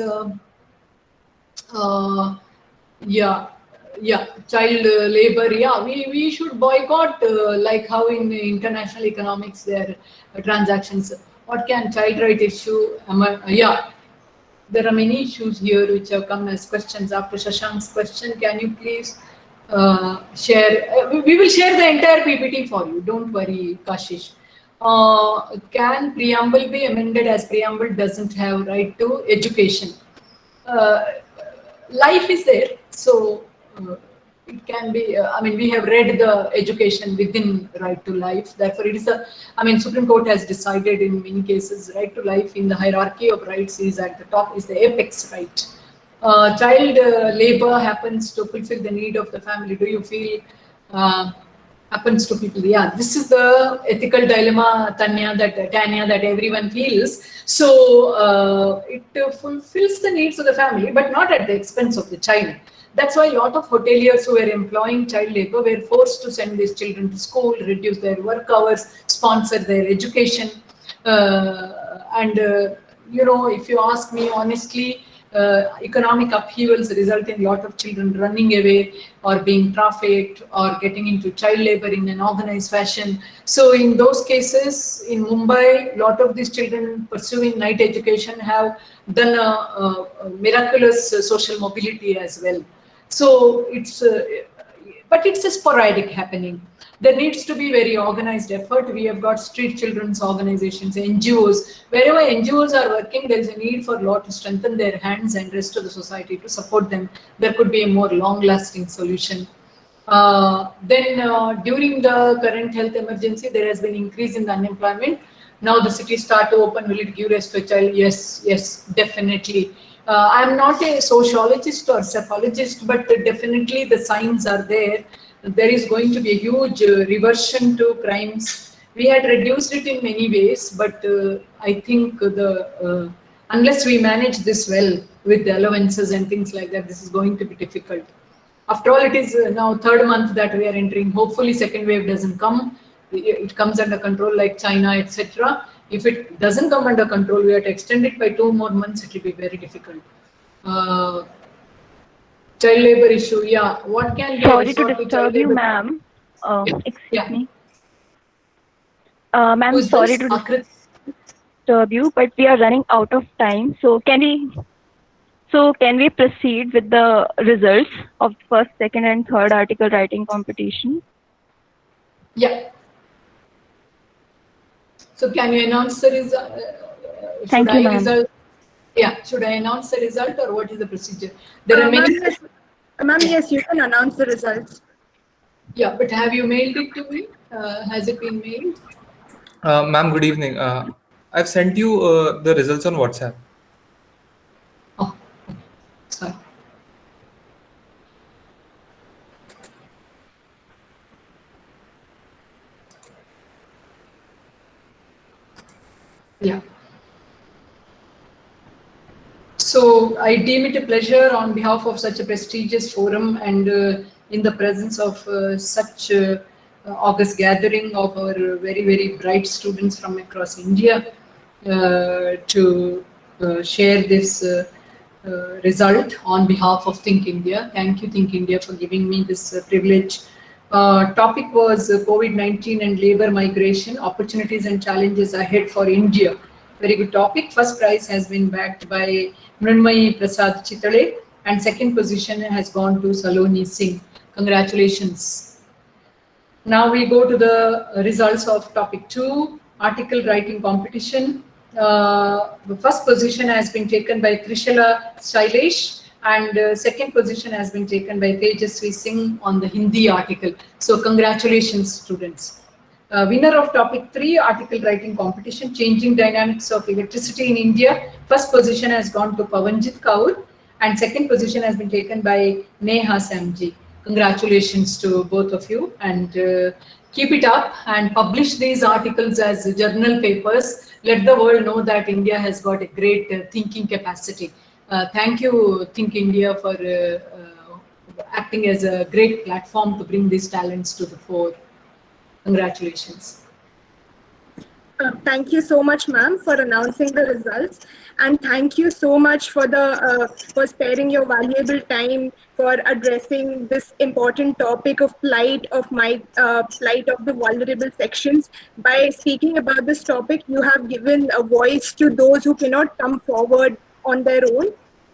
child labor. Yeah, we should boycott like how in international economics there are transactions. What can child right issue? There are many issues here which have come as questions after Shashank's question. Can you please share? We will share the entire PPT for you. Don't worry, Kashish. Can preamble be amended as preamble doesn't have right to education? Life is there, so it can be, we have read the education within right to life. Therefore, it is Supreme Court has decided in many cases, right to life in the hierarchy of rights is at the top, is the apex right. Child labor happens to fulfill the need of the family. Do you feel happens to people? Yeah, this is the ethical dilemma, Tanya, that everyone feels. So it fulfills the needs of the family, but not at the expense of the child. That's why a lot of hoteliers who were employing child labor were forced to send these children to school, reduce their work hours, sponsor their education. If you ask me honestly, economic upheavals result in a lot of children running away or being trafficked or getting into child labor in an organized fashion. So in those cases, in Mumbai, a lot of these children pursuing night education have done a miraculous social mobility as well. So but it's a sporadic happening. There needs to be very organized effort. We have got street children's organizations, NGOs. Wherever NGOs are working, there is a need for law to strengthen their hands and rest of the society to support them. There could be a more long-lasting solution. During the current health emergency, there has been increase in the unemployment. Now the cities start to open. Will it give rest to a child? Yes, definitely. I'm not a sociologist or psychologist, but definitely the signs are there. There is going to be a huge reversion to crimes. We had reduced it in many ways, but I think unless we manage this well with the allowances and things like that, this is going to be difficult. After all, it is now third month that we are entering. Hopefully, second wave doesn't come. It comes under control like China, etc. If it doesn't come under control, we have to extend it by 2 more months. It will be very difficult. Child labor issue, yeah. What can be Sorry to disturb you, ma'am. Excuse me. Ma'am, sorry to disturb you, but we are running out of time. So can we proceed with the results of first, second, and third article writing competition? Yeah. So can you announce the result? Thank you, ma'am. Yeah, should I announce the result or what is the procedure? There are Ma'am, many. yes. Ma'am, yes, you can announce the results. Yeah, but have you mailed it to me? Has it been mailed? Ma'am, good evening. I've sent you the results on WhatsApp. Oh, sorry. Yeah. So I deem it a pleasure on behalf of such a prestigious forum and in the presence of such august gathering of our very, very bright students from across India to share this result on behalf of Think India. Thank you, Think India, for giving me this privilege. Topic was COVID-19 and labor migration, opportunities and challenges ahead for India. Very good topic. First prize has been backed by Mrunmayi Prasad Chitale, and second position has gone to Saloni Singh. Congratulations. Now we go to the results of topic 2, article writing competition. The first position has been taken by Trishala Shailesh, and second position has been taken by Tejaswi Singh on the Hindi article. So congratulations, students. Winner of topic 3, article writing competition, changing dynamics of electricity in India. First position has gone to Pavanjit Kaur, and second position has been taken by Neha Samji. Congratulations to both of you, and keep it up and publish these articles as journal papers. Let the world know that India has got a great thinking capacity. Thank you, Think India, for acting as a great platform to bring these talents to the fore. Congratulations. Thank you so much, ma'am, for announcing the results, and thank you so much for for sparing your valuable time for addressing this important topic of plight of the vulnerable sections. By speaking about this topic, you have given a voice to those who cannot come forward on their own.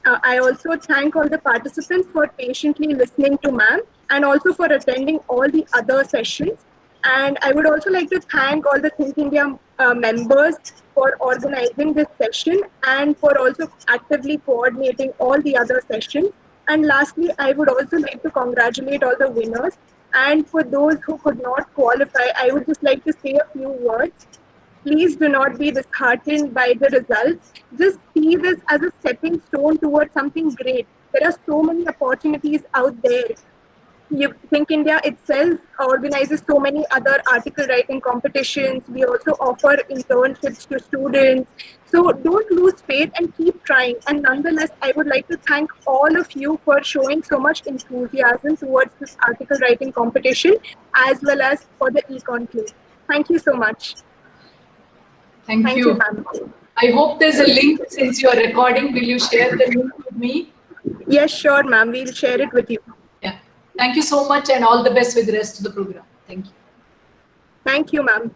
I also thank all the participants for patiently listening to ma'am, and also for attending all the other sessions. And I would also like to thank all the Think India members for organizing this session and for also actively coordinating all the other sessions. And lastly, I would also like to congratulate all the winners. And for those who could not qualify, I would just like to say a few words. Please do not be disheartened by the results. Just see this as a stepping stone towards something great. There are so many opportunities out there. You Think India itself organizes so many other article writing competitions. We also offer internships to students. So don't lose faith and keep trying. And nonetheless, I would like to thank all of you for showing so much enthusiasm towards this article writing competition, as well as for the e-conclave. Thank you so much. Thank you. Ma'am. I hope there's a link since you're recording. Will you share the link with me? Yes, sure, ma'am. We'll share it with you. Yeah. Thank you so much and all the best with the rest of the program. Thank you. Thank you, ma'am.